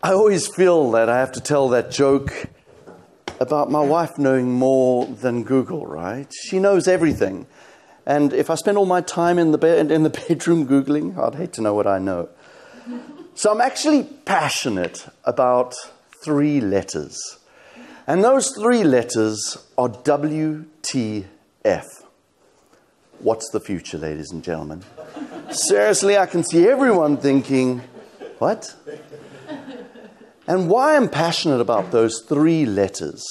I always feel that I have to tell that joke about my wife knowing more than Google, right? She knows everything. And if I spend all my time in the bedroom Googling, I'd hate to know what I know. So I'm actually passionate about 3 letters. And those 3 letters are WTF. What's the future, ladies and gentlemen? Seriously, I can see everyone thinking, what? And why I'm passionate about those 3 letters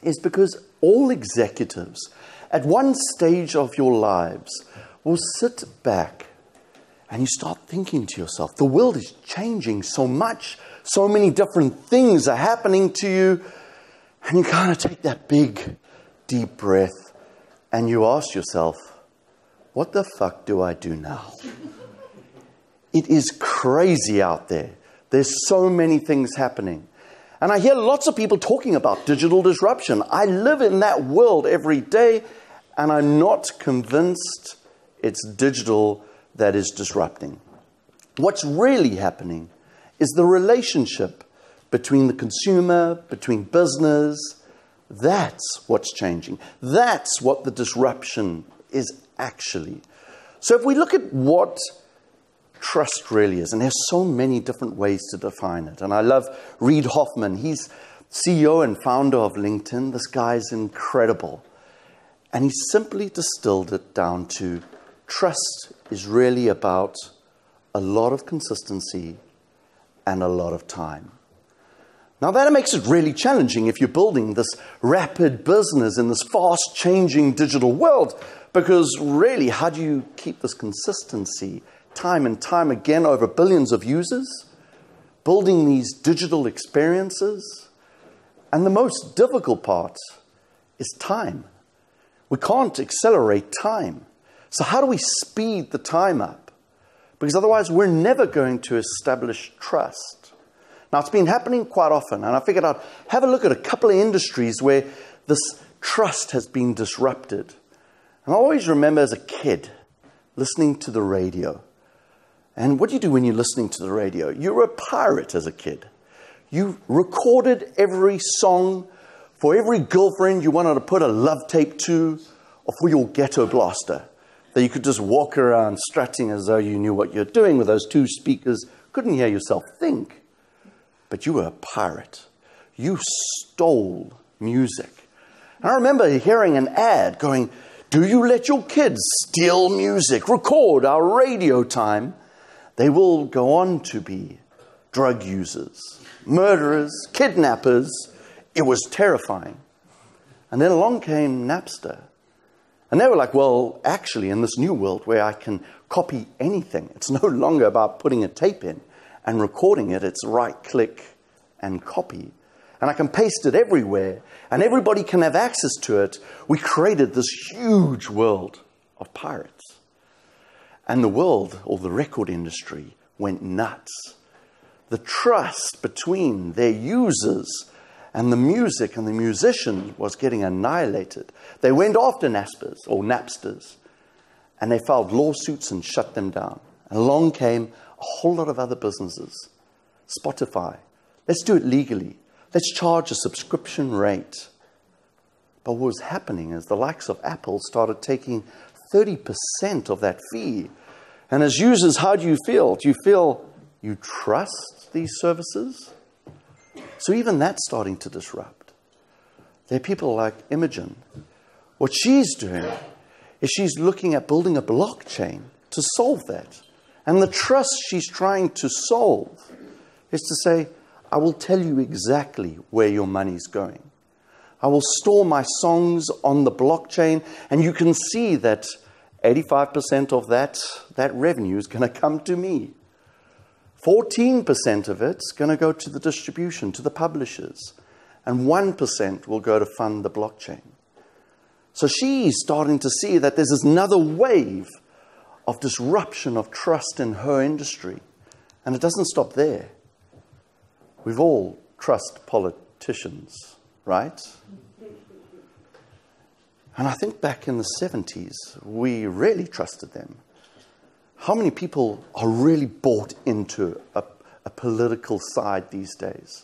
is because all executives at one stage of your lives will sit back and you start thinking to yourself, the world is changing so much, so many different things are happening to you, and you kind of take that big, deep breath and you ask yourself, what the fuck do I do now? It is crazy out there. There's so many things happening. And I hear lots of people talking about digital disruption. I live in that world every day, and I'm not convinced it's digital that is disrupting. What's really happening is the relationship between the consumer, between business. That's what's changing. That's what the disruption is actually. So if we look at what trust really is, and there's so many different ways to define it. And I love Reid Hoffman. He's CEO and founder of LinkedIn. This guy's incredible. And he simply distilled it down to trust is really about a lot of consistency and a lot of time. Now that makes it really challenging if you're building this rapid business in this fast-changing digital world, because really, how do you keep this consistency time and time again over billions of users, building these digital experiences? And the most difficult part is time. We can't accelerate time. So how do we speed the time up? Because otherwise we're never going to establish trust. Now it's been happening quite often, and I figured I'd have a look at a couple of industries where this trust has been disrupted. And I always remember as a kid listening to the radio. And what do you do when you're listening to the radio? You're a pirate as a kid. You recorded every song for every girlfriend you wanted to put a love tape to, or for your ghetto blaster, that you could just walk around strutting as though you knew what you're doing with those 2 speakers, couldn't hear yourself think. But you were a pirate. You stole music. And I remember hearing an ad going, do you let your kids steal music, record our radio time? They will go on to be drug users, murderers, kidnappers. It was terrifying. And then along came Napster. And they were like, well, actually, in this new world where I can copy anything, it's no longer about putting a tape in and recording it. It's right-click and copy. And I can paste it everywhere, and everybody can have access to it. We created this huge world of pirates. And the world, or the record industry, went nuts. The trust between their users and the music and the musician was getting annihilated. They went after Napsters, and they filed lawsuits and shut them down. And along came a whole lot of other businesses. Spotify. Let's do it legally. Let's charge a subscription rate. But what was happening is the likes of Apple started taking 30% of that fee. And as users, how do you feel? Do you feel you trust these services? So even that's starting to disrupt. There are people like Imogen. What she's doing is she's looking at building a blockchain to solve that. And the trust she's trying to solve is to say, I will tell you exactly where your money's going. I will store my songs on the blockchain, and you can see that 85% of that revenue is going to come to me. 14% of it's going to go to the distribution, to the publishers, and 1% will go to fund the blockchain. So she's starting to see that there's another wave of disruption of trust in her industry. And it doesn't stop there. We've all trust politicians, right? And I think back in the 70s, we really trusted them. How many people are really bought into a political side these days.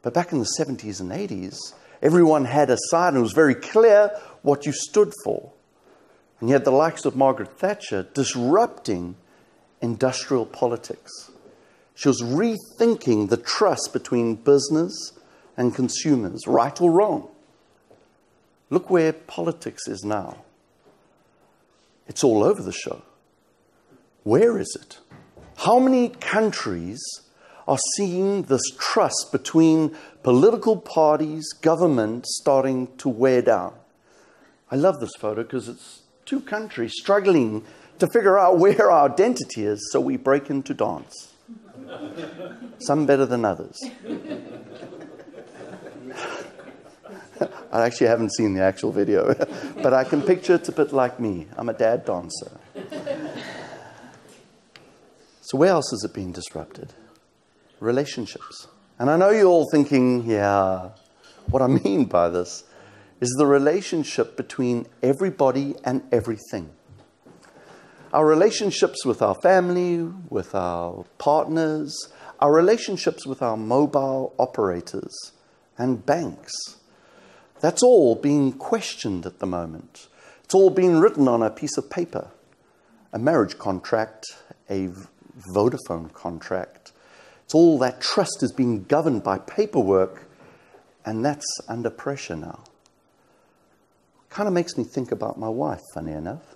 But back in the 70s and 80s, everyone had a side and it was very clear what you stood for. And you had the likes of Margaret Thatcher disrupting industrial politics. She was rethinking the trust between business and consumers, right or wrong. Look where politics is now. It's all over the show. Where is it? How many countries are seeing this trust between political parties, government, starting to wear down? I love this photo because it's two countries struggling to figure out where our identity is, so we break into dance. Some better than others. I actually haven't seen the actual video, but I can picture it's a bit like me. I'm a dad dancer. So where else is it being disrupted? Relationships. And I know you're all thinking, yeah, what I mean by this is the relationship between everybody and everything. Our relationships with our family, with our partners, our relationships with our mobile operators and banks. That's all being questioned at the moment. It's all being written on a piece of paper. A marriage contract, a Vodafone contract. It's all that trust is being governed by paperwork, and that's under pressure now. Kind of makes me think about my wife, funny enough.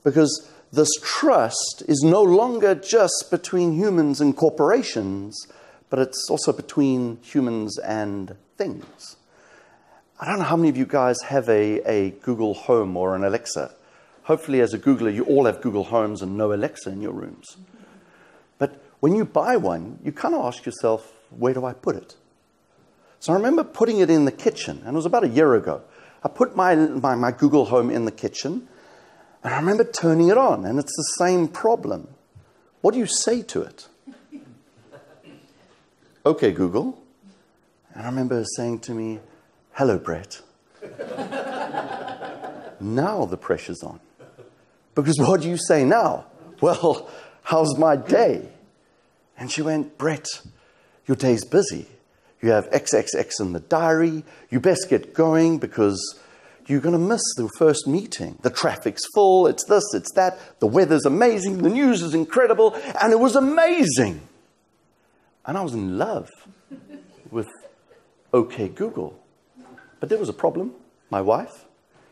Because this trust is no longer just between humans and corporations, but it's also between humans and things. I don't know how many of you guys have a Google Home or an Alexa. Hopefully, as a Googler, you all have Google Homes and no Alexa in your rooms. But when you buy one, you kind of ask yourself, where do I put it? So I remember putting it in the kitchen, and it was about a year ago. I put my Google Home in the kitchen, and I remember turning it on, and it's the same problem. What do you say to it? Okay, Google. And I remember her saying to me, hello, Brett. Now the pressure's on. Because what do you say now? Well, how's my day? And she went, Brett, your day's busy. You have XXX in the diary. You best get going because you're going to miss the first meeting. The traffic's full. It's this, it's that. The weather's amazing. The news is incredible. And it was amazing. And I was in love with OK Google. But there was a problem. My wife,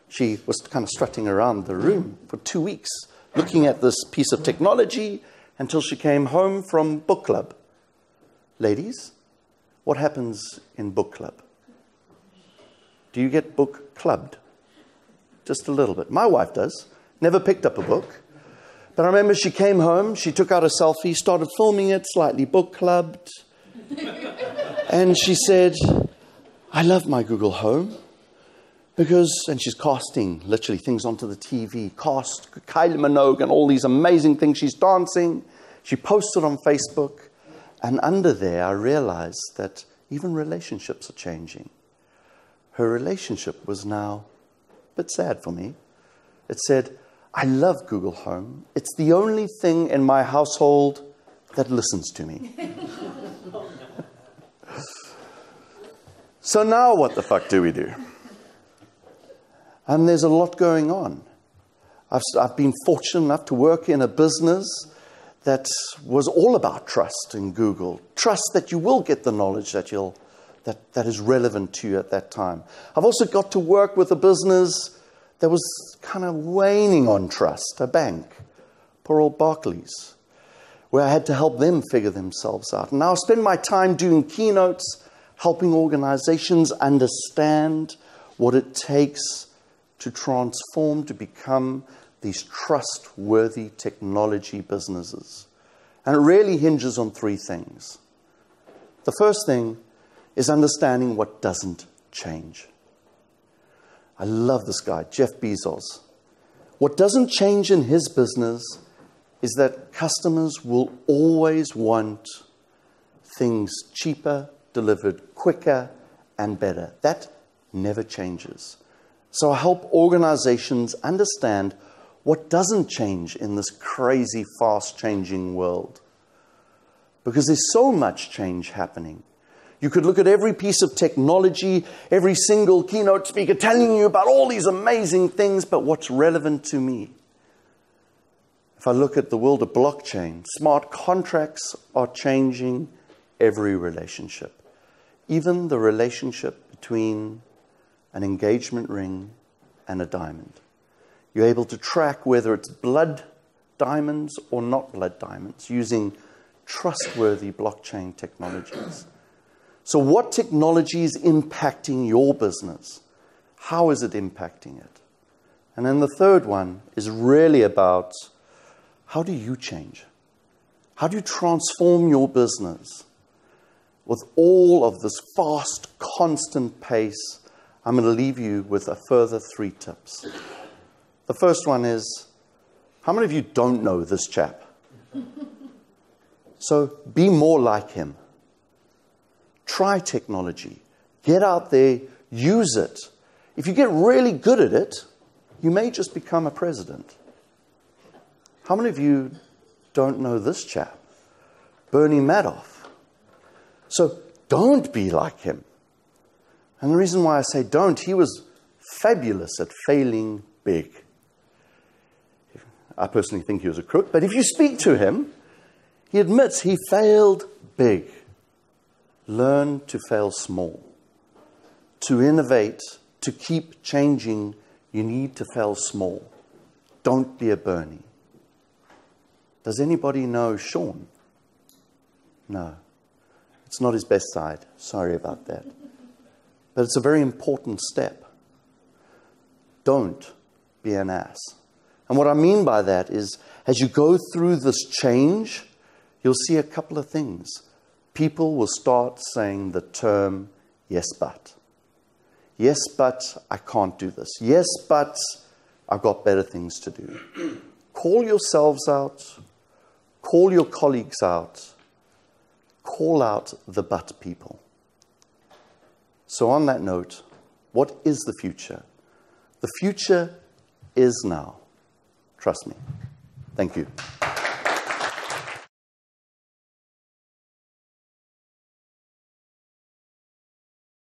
she was kind of strutting around the room for 2 weeks, looking at this piece of technology until she came home from book club. Ladies, what happens in book club? Do you get book clubbed? Just a little bit. My wife does. Never picked up a book. But I remember she came home, she took out a selfie, started filming it, slightly book clubbed. And she said, I love my Google Home because, and she's casting literally things onto the TV, cast Kylie Minogue and all these amazing things. She's dancing. She posted on Facebook. And under there, I realized that even relationships are changing. Her relationship was now a bit sad for me. It said, I love Google Home. It's the only thing in my household that listens to me. So now what the fuck do we do? And there's a lot going on. I've been fortunate enough to work in a business that was all about trust in Google. Trust that you will get the knowledge that is relevant to you at that time. I've also got to work with a business that was kind of waning on trust, a bank, poor old Barclays, where I had to help them figure themselves out. And now I spend my time doing keynotes, helping organizations understand what it takes to transform, to become these trustworthy technology businesses. And it really hinges on three things. The first thing is understanding what doesn't change. I love this guy, Jeff Bezos. What doesn't change in his business is that customers will always want things cheaper, delivered quicker, and better. That never changes. So I help organizations understand what doesn't change in this crazy, fast-changing world. because there's so much change happening. You could look at every piece of technology, every single keynote speaker telling you about all these amazing things, but what's relevant to me? If I look at the world of blockchain, smart contracts are changing every relationship. Even the relationship between an engagement ring and a diamond. You're able to track whether it's blood diamonds or not blood diamonds using trustworthy blockchain technologies. So what technology is impacting your business? How is it impacting it? And then the third one is really about, how do you change? How do you transform your business with all of this fast, constant pace? I'm going to leave you with a further 3 tips. The first one is, how many of you don't know this chap? So be more like him. Try technology. Get out there, use it. If you get really good at it, you may just become a president. How many of you don't know this chap? Bernie Madoff. So don't be like him. And the reason why I say don't, he was fabulous at failing big. I personally think he was a crook, but if you speak to him, he admits he failed big. Learn to fail small. To innovate, to keep changing, you need to fail small. Don't be a Bernie. Does anybody know Sean? No. It's not his best side. Sorry about that. But it's a very important step. Don't be an ass. And what I mean by that is, as you go through this change, you'll see a couple of things. People will start saying the term, yes, but. Yes, but I can't do this. Yes, but I've got better things to do. Call yourselves out. Call your colleagues out. Call out the but people. So on that note, what is the future? The future is now. Trust me. Thank you.